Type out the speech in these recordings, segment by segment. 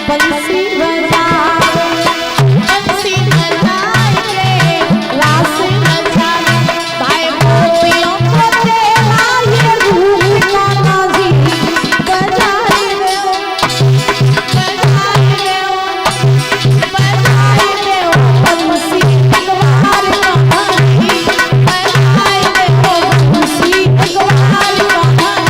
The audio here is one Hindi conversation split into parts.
बंसी बजाए बंसी बजाए रे रास बजाए भाई गोपियों को तेरा ये रूप का नाजी बजाए रे बजाए रे बजाए रे बंसी इकबाल कहानी बजाए रे बंसी इकबाल कहानी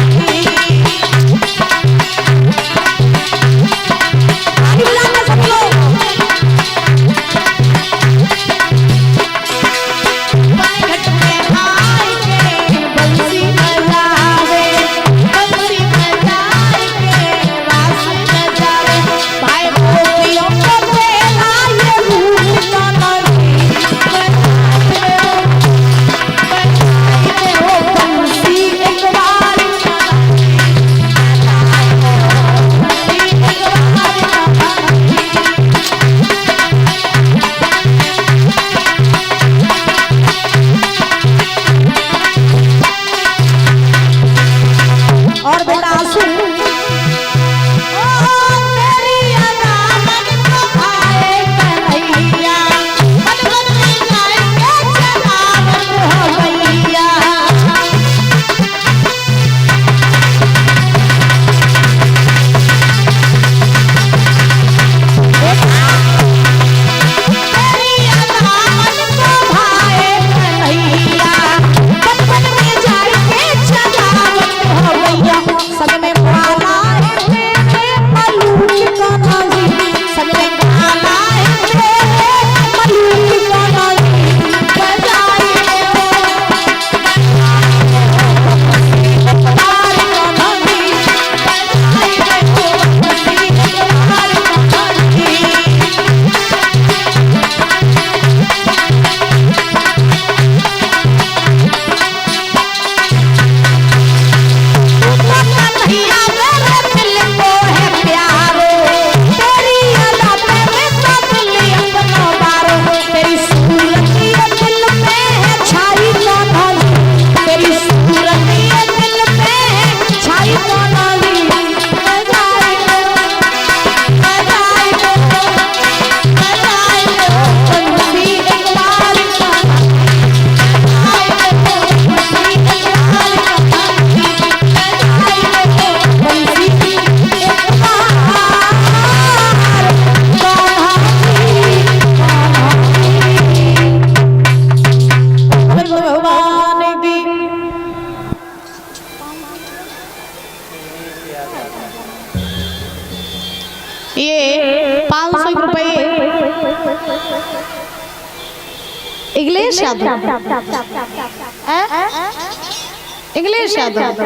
ये 500 रुपए इंग्लिश यादव इंग्लिश यादव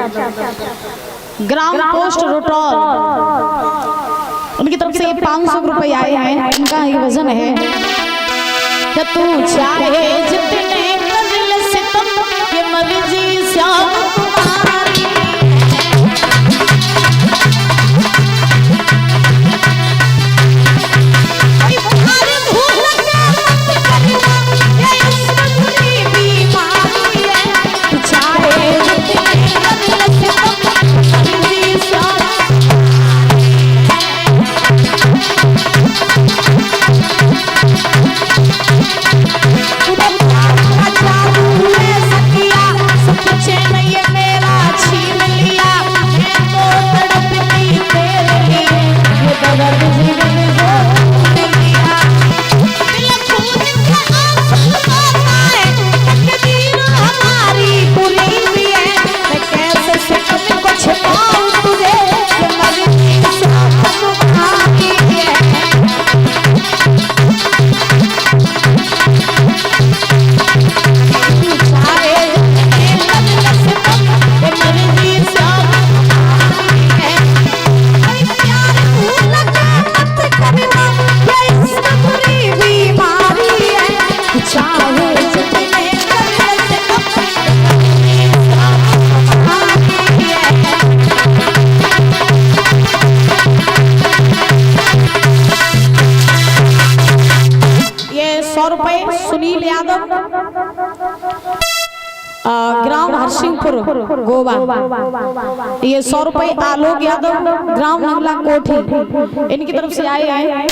ग्राम पोस्ट रोटोल उनकी तरफ से ये 500 रुपए आए हैं। इनका ये वजन है कि तू चाहे जितने मंजिल से तुम ये मर्जी श्याम सकिया सब कुछ नहीं है ग्राम हरसिंहपुर गोवा। ये 100 रुपए आलोक यादव ग्राम नंगला कोठी इनकी तरफ से आए हैं।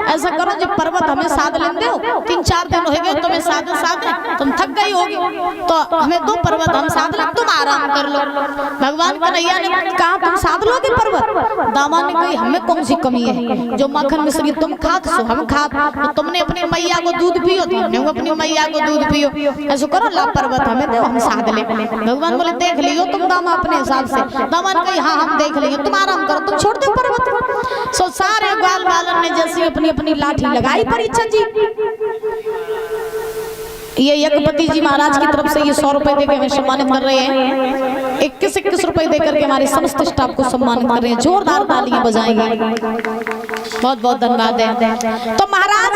ऐसा करो जब पर्वत हमें साध लेंदे हो, 3-4 दिन हो गए तुम्हें साधे साधे तुम थक गई होगी, तो हमें 2 पर्वत हम साध ले, तुम आराम कर लो। भगवान कन्हैया ने कहा तुम साध लोगे पर्वत? दामा ने कही हमें कौन सी कमी है, जो मक्खन मिश्री तुम खात सो हम खात, तो तुमने अपनी मैया को दूध पियो तो हमने अपनी मैया को दूध पियो, ऐसा करो ला पर्वत हमें दो हम साध ले। भगवान बोले देख लियो तुम दामा अपने हिसाब से। दामा ने कही हाँ हम देख लियो, तुम आराम करो, तुम छोड़ दो पर्वत। सो सारे ग्वाल बालन ने जैसे अपनी अपनी लाठी लगाई परीक्षण जी। ये यज्ञपति जी महाराज की तरफ से ये 100 रुपए देकर हमें सम्मानित कर रहे हैं। 21 रुपए देकर के हमारे समस्त स्टाफ को सम्मानित कर रहे हैं। जोरदार तालियां बजाएंगे, बहुत बहुत धन्यवाद है। तो महाराज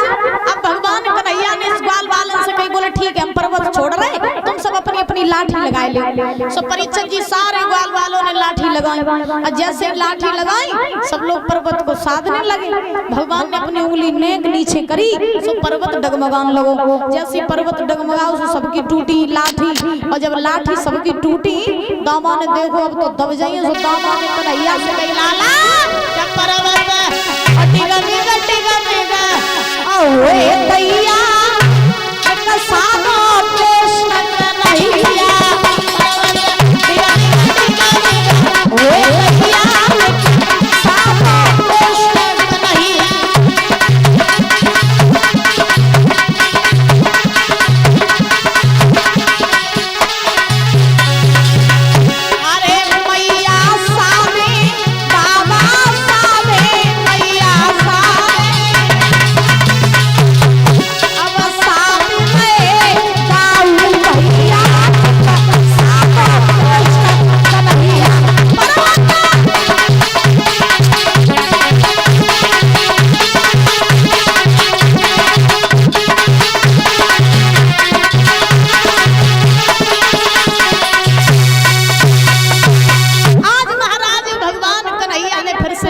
अब भगवान कन्हैया ने इस ग्वाल बालन से कही बोले ठीक है हम पर्वत छोड़ रहे, तुम सब अपनी अपनी लाठी लगाए ले। सो परीक्षण जी सारे ग्वाल बालों ने लाठी लगाई, और जैसे लाठी लगाई सब लोग पर्वत को साधने लगे। भगवान ने अपनी उंगली नेक नीचे करी, सो पर्वत डगमगाने लगो। जैसे पर्वत डगमगाओ सो सबकी टूटी लाठी, और जब लाठी सबकी टूटी दामा ने देखो अब तो दब जाइए। सो दामा ने कन्हैया से कही लाला जब पर्वत ओए दैया सानो कृष्ण कन्हैया ओए दैया सानो कृष्ण कन्हैया। अरे मैया सावे बाबा सावे मैया सावे अब सावे गाऊ भैया सातो कृष्ण कन्हैया।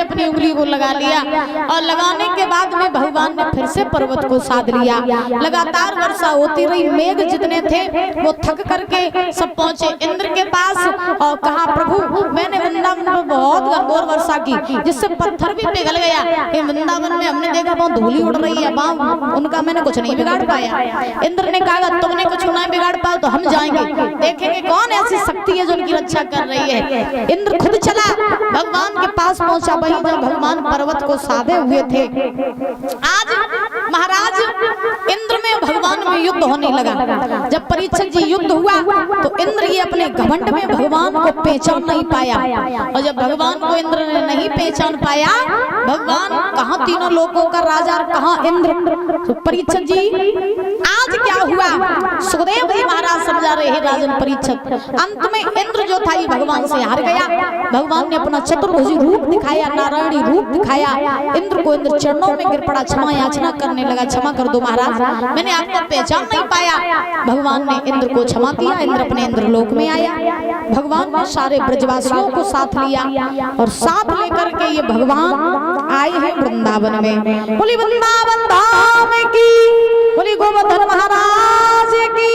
अपनी उंगली को लगा लिया, और लगाने के बाद में भगवान ने फिर से पर्वत को साध लिया। लगातार वर्षा होती रही, मेघ जितने थे वो थक करके सब पहुंचे इंद्र के पास, और कहा प्रभु मैंने वृंदावन में बहुत घनघोर वर्षा की जिससे पत्थर भी पिघल गया। ये वृंदावन में हमने देखा बहुत धूली उड़ रही है, उनका मैंने कुछ नहीं बिगाड़ पाया। इंद्र ने कहा तुमने कुछ नहीं बिगाड़ पाया तो हम जाएंगे, देखेंगे कौन ऐसी शक्ति है जो उनकी रक्षा कर रही है। इंद्र खुद चला, भगवान के पास पहुंचा, वहीं जब भगवान पर्वत को साधे हुए थे। आज महाराज इंद्र में भगवान में युद्ध होने लगा। जब परीक्षित जी युद्ध हुआ तो इंद्र ये अपने घमंड में भगवान को पहचान नहीं पाया, और जब भगवान को इंद्र ने नहीं पहचान पाया, भगवान कहाँ तीनों लोगों का राजा और कहाँ इंद्र। तो परीक्षित जी आज क्या हुआ, सुखदेव जी महाराज समझा रहे हैं राजन परीक्षित। अंत में इंद्र जो था ये भगवान से हार गया। भगवान ने अपना चतुर्भुजी रूप दिखाया, नारायणी रूप दिखाया। इंद्र को इंद्र चरणों में गिर पड़ा, क्षमा याचना करने लगा, क्षमा कर दो महाराज मैंने आपको पहचान नहीं पाया। भगवान ने इंद्र को क्षमा किया, इंद्र अपने इंद्र लोक में आया। भगवान ने सारे ब्रजवासियों को साथ लिया, और साथ लेकर के ये भगवान आए हैं वृंदावन में। बोली वृंदावन धाम की, बोली गोवर्धन महाराज की।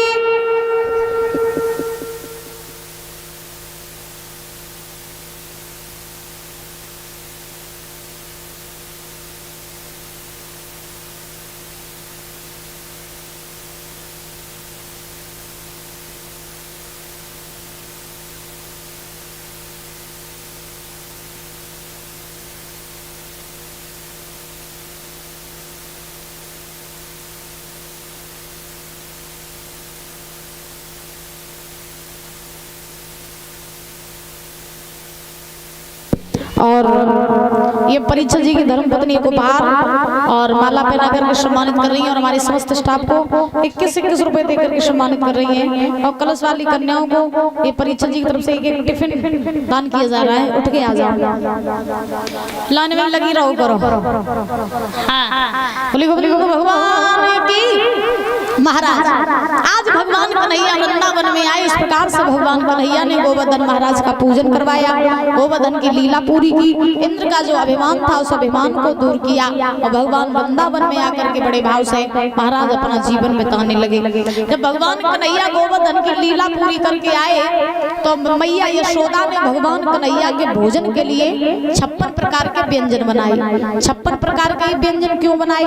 और ये परीक्षित जी की धर्मपत्नी को उपहार और माला पहना करके सम्मानित कर रही हैं और हमारे समस्त स्टाफ को 21-21 रुपए देकर के सम्मानित कर रही हैं। और कलश वाली कन्याओं को ये परीक्षित जी की तरफ से एक टिफिन दान किया जा रहा है। उठ के आ जाओ, लाइन में लगी रहो करो। बोली भगवान की महाराज। आज भगवान कन्हैया वृंदावन में आए। इस प्रकार से भगवान कन्हैया ने गोवर्धन महाराज का पूजन करवाया, गोवर्धन की लीला पूरी की, इंद्र का जो अभिमान था उस अभिमान को दूर किया और भगवान वृंदावन में आकर के बड़े भाव से महाराज अपना जीवन बिताने लगे। जब भगवान कन्हैया गोवर्धन की लीला पूरी करके आए तो मैया यशोदा ने भगवान कन्हैया के भोजन के लिए 56 प्रकार के व्यंजन बनाए। 56 प्रकार के व्यंजन क्यों बनाए?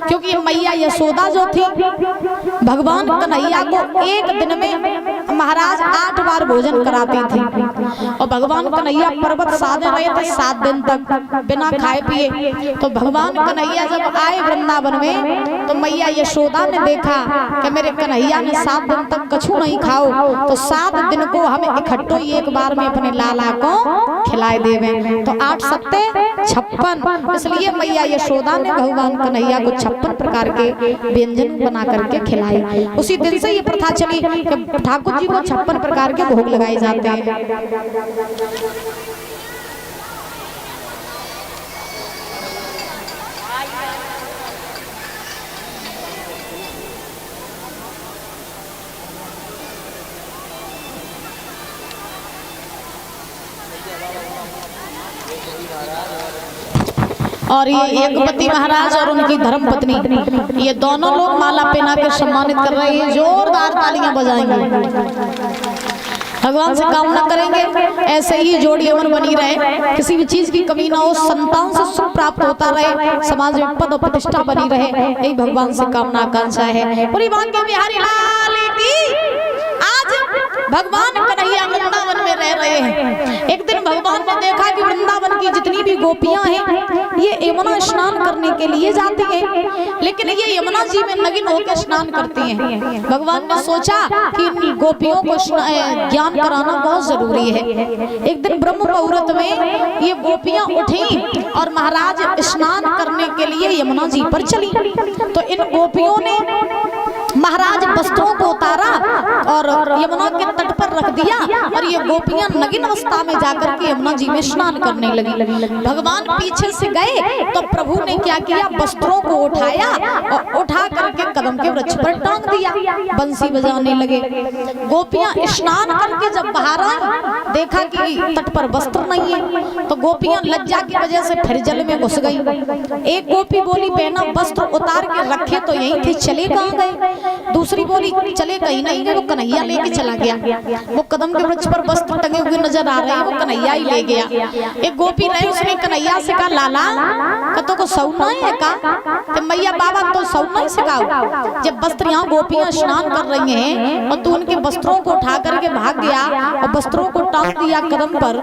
क्योंकि मैया यशोदा जो थी भगवान कन्हैया को एक दिन में महाराज 8 बार भोजन कराती थी और भगवान कन्हैया पर्वत साधे रहे थे 7 दिन तक बिना खाए पिए। तो भगवान कन्हैया जब आए वृंदावन में तो मैया यशोदा ने देखा कि मेरे कन्हैया ने 7 दिन तक कछु नहीं खाओ, तो 7 दिन को हम इकट्ठो एक बार में अपने लाला को खिलाए देवे। तो 8 सत्ते 56, इसलिए मैया यशोदा ने भगवान कन्हैया को 56 प्रकार के व्यंजन बना करके खिलाए। उसी दिन से ये प्रथा चली कि ठाकुर जी को 56 प्रकार के भोग लगाए जाते हैं। और ये एकपति महाराज और उनकी धर्मपत्नी ये दोनों लोग माला पहना के सम्मानित कर रहे हैं। जोरदार तालियां बजाएंगे, भगवान से कामना करेंगे ऐसे ही जोड़ी अमर बनी रहे, किसी भी चीज की कमी ना हो, संतान से सुख प्राप्त होता रहे, समाज में पद और प्रतिष्ठा बनी रहे, यही भगवान से कामना आकांक्षा है। पूरी बांके बिहारी लाल की। आज भगवान कन्हैया वृंदावन में रह रहे हैं। एक दिन भगवान ने देखा कि वृंदावन की जितनी भी गोपियां हैं ये यमुना स्नान करने के लिए जाती हैं, लेकिन ये यमुना जी में नगिन होकर स्नान करती हैं। भगवान ने सोचा कि इन गोपियों को ज्ञान कराना बहुत जरूरी है। एक दिन ब्रह्म मुहूर्त में ये गोपियां उठी और महाराज स्नान करने के लिए यमुना जी पर चली। तो इन गोपियों ने महाराज वस्त्रों को उतारा और यमुना के तट पर रख दिया और ये गोपियां नगिन अवस्था में जाकर के यमुना जी में स्नान करने लगी। भगवान पीछे से गए तो प्रभु ने क्या किया, वस्त्रों को उठाया और उठा करके कदम के वृक्ष पर टांग दिया, बंसी बजाने लगे। गोपियां स्नान करके जब बाहर आई देखा कि तट पर वस्त्र नहीं है, तो गोपियां लज्जा की वजह से फिर जल में घुस गई। एक गोपी बोली पहना वस्त्र उतार के रखे तो यहीं थे, चले कहाँ गए? दूसरी बोली चले कहीं नहीं गए, वो कन्हैया लेके चला गया। वो कदम के वृक्ष पर वस्त्र टंगे हुए नजर आ रहे हैं, वो कन्हैया ही ले गया। एक गोपी रहे, उसने कन्हैया से कहा लाला कतो को सौना है का? तो मैया बाबा तो सौना ही सिखाओ। जब वस्त्र यहाँ गोपियां स्नान कर रही हैं और तू उनके वस्त्रों को उठा करके भाग गया और वस्त्रों को टांग दिया कदम पर,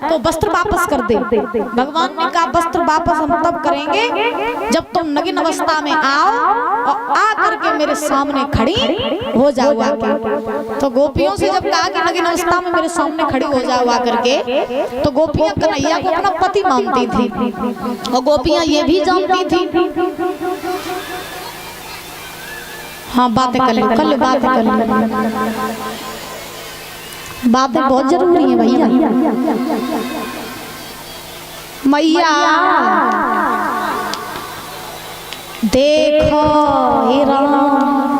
तो वस्त्र वापस कर दे। भगवान ने कहा वस्त्र वापस हम तब करेंगे जब तुम नगिन अवस्था में आओ और आ करके मेरे सामने खड़ी हो जाओ आके। तो गोपियों से जब कहा कि नगिन अवस्था में मेरे सामने खड़ी हो जाओ आकर के, तो गोपियां कन्हैया को अपना पति मानती थी और गोपियां ये भी जानती थी। हाँ बातें कर ले बातें कर ले, बातें बहुत जरूरी है भैया। मैया देखो हे राम,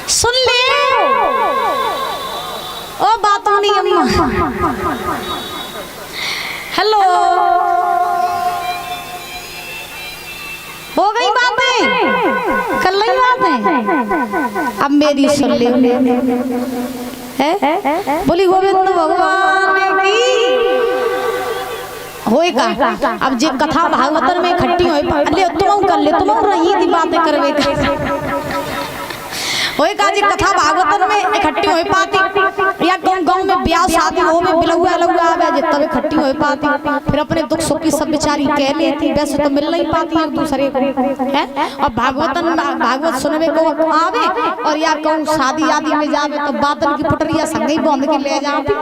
सुन ले ओ बातों नहीं अम्मा। हेलो कल नहीं बात है। अब मेरी सुन ले है, बोली गोविंद भगवान की होए का। अब जे कथा भागवतन में इकट्ठी होए ले तुम कर ले, तुम रही थी बातें करवे होए का। जी कथा भागवतन में इकट्ठी होए पाती या गांव में ब्याह शादी हो में बिलहुआ लहुआ आवे जे तब इकट्ठी होए पाती, फिर अपने दुख सुख की सब बेचारी कह लेती, वैसे तो मिल नहीं पाती एक दूसरे को है। और भागवतन भागवत सुनवे को आवे और या कहूं शादी आदि में जावे तो बादल की पटरिया संगे ही बांध के ले जाती।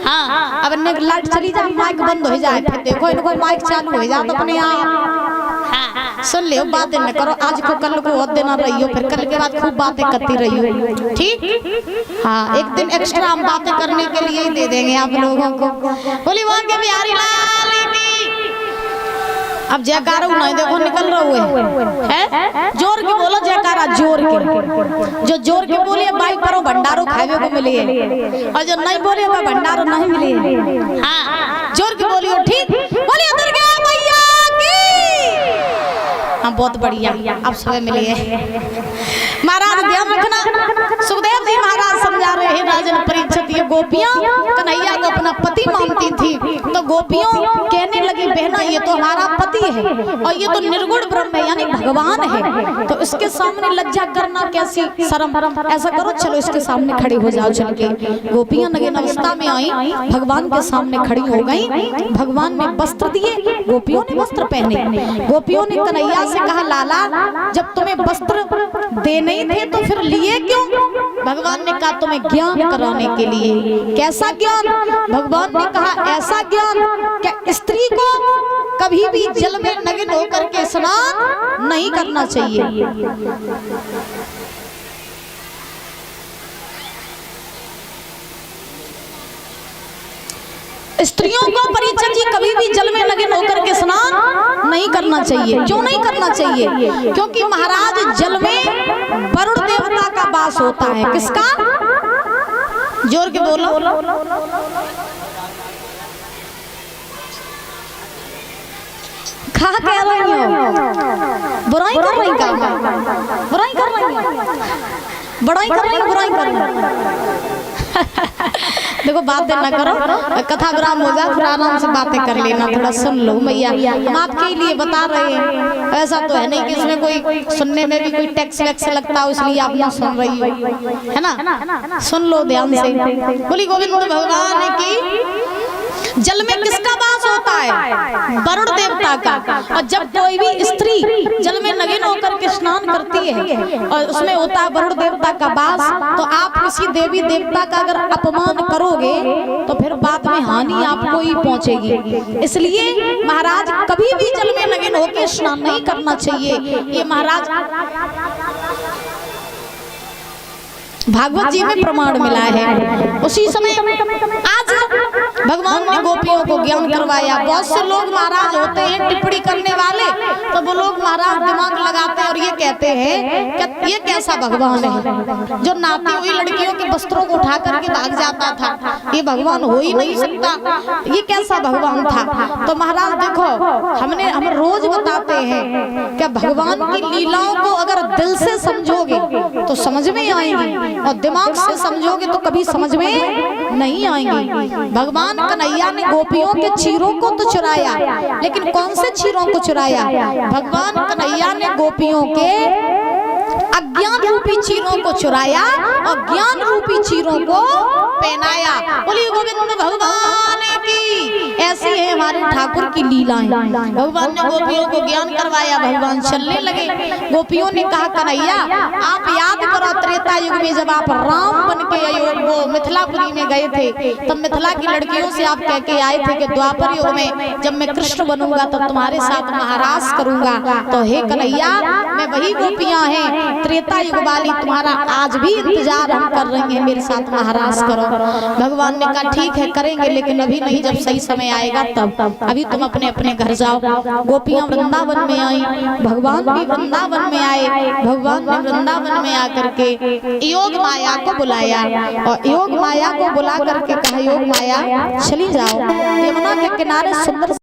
हाँ अब ने लाइट चली जाए माइक बंद हो जाए, फिर देखो इनको माइक चालू हो जाए तो अपने आप सुन ले बातें न करो। आज को कल को और दिन रहियो, फिर कल के बाद खूब बातें करती रहियो, ठीक। हाँ एक दिन एक्स्ट्रा हम बातें करने के लिए ही दे देंगे आप लोगों को। बोली वहां के बिहारी लाल की। अब जयकारा नहीं देखो निकल रहा है, जोर के बोलो जयकारा, जोर के। जो जोर के बोले बाई परो भंडारो खावे को मिले, और जो नहीं बोले वह भंडारो नहीं मिले। हाँ जोर के बोलियो, ठीक। बोलिए दुर्गा मैया की। हाँ बहुत बढ़िया, अब सुबह मिली है। महाराज ध्यान रखना, सुखदेव जी महाराज समझा रहे हैं राजन परीक्षित, ये गोपियां कन्हैया को अपना पति मानती थी, तो गोपियों कहने लगी बहना ये तो हमारा पति है और ये तो निर्गुण ब्रह्म है यानी भगवान है, तो इसके सामने लज्जा करना कैसी शर्म। ऐसा करो चलो इसके सामने खड़ी हो जाओ चल के। गोपियां नगीन अवस्था में आई, भगवान के सामने खड़ी हो गई। भगवान ने वस्त्र दिए, गोपियों ने वस्त्र पहने। गोपियों ने कन्हैया से कहा लाला जब तुम्हें वस्त्र दे नहीं थे तो फिर लिए क्यों? भगवान ने कहा तुम्हें ज्ञान कराने के लिए। कैसा ज्ञान? भगवान ने कहा ऐसा ज्ञान क्या स्त्री को कभी भी जल में नग्न होकर के स्नान नहीं करना चाहिए। स्त्रियों को परीक्षित जी कभी भी जल में नग्न होकर के स्नान नहीं करना चाहिए। क्यों नहीं करना चाहिए? क्योंकि महाराज जल में वरुण देवता का वास होता है। किसका? जोर के बोलो। कहा कह रही हो? बुराई कर रही का? बुराई कर रही है, बुराई कर रही, बुराई कर रही। देखो बातें ना करो, कथा विराम हो जाए फिर आराम से बातें कर लेना, थोड़ा सुन लो मैया। हम आपके लिए बता रहे हैं, ऐसा तो है नहीं कि इसमें कोई सुनने में भी कोई टैक्स वैक्स लगता हो इसलिए आप ना सुन रही हो, है ना। सुन लो ध्यान से। बोली गोविंद भगवान की। जल में किसका वास होता है? वरुण देवता का। और जब कोई भी स्त्री जल में नग्न होकर के स्नान करती है और उसमें होता है वरुण देवता का वास, तो आप किसी देवी देवता का अगर अपमान करोगे तो फिर बाद में हानि आपको ही पहुंचेगी। इसलिए महाराज कभी भी जल में नग्न होकर स्नान नहीं करना चाहिए। ये महाराज भागवत जी में प्रमाण मिला है। उसी समय आज भगवान ने गोपियों को ज्ञान करवाया। बहुत से लोग महाराज होते हैं टिप्पणी करने वाले, तो वो लोग महाराज दिमाग लगाते हैं और ये कहते हैं कि ये कैसा भगवान है जो नाती हुई लड़कियों के वस्त्रों को उठा करके भाग जाता था, ये भगवान हो ही नहीं सकता, ये कैसा भगवान था। तो महाराज देखो हम रोज बताते हैं कि भगवान की लीलाओं को अगर दिल से समझोगे तो समझ में आएंगी और दिमाग से समझोगे तो कभी समझ में नहीं आएंगी। भगवान कन्हैया ने गोपियों के चीरों को तो चुराया, लेकिन कौन से चीरों को चुराया? भगवान कन्हैया ने गोपियों के अज्ञान रूपी चीरों को चुराया और ज्ञान रूपी चीरों को पहनाया। बोलिए गोविंद भगवान की। ऐसी है हमारे ठाकुर की लीलाएं। भगवान ने गोपियों को ज्ञान करवाया, भगवान चलने लगे। गोपियों ने कहा कन्हैया आप याद करो त्रेता युग में जब आप राम बन के वो मिथिलापुरी में गए थे, तब मिथिला की लड़कियों से आप कह के आए थे कि द्वापर युग में जब मैं कृष्ण बनूंगा तब तुम्हारे साथ महारास करूंगा। तो हे कन्हैया मैं वही गोपियां हैं त्रेता युग वाली, तुम्हारा आज भी इंतजार हम कर रही हैं, मेरे साथ महारास करो। भगवान ने कहा ठीक है करेंगे, लेकिन अभी नहीं, जब सही समय आएगा तब। अभी तुम अपने अपने घर जाओ। गोपियां वृंदावन में आई, भगवान भी वृंदावन में आए। भगवान ने वृंदावन में आकर के योग माया को बुलाया और योग माया को बुला करके कहा योग माया चली जाओ, यमुना के किनारे सुंदर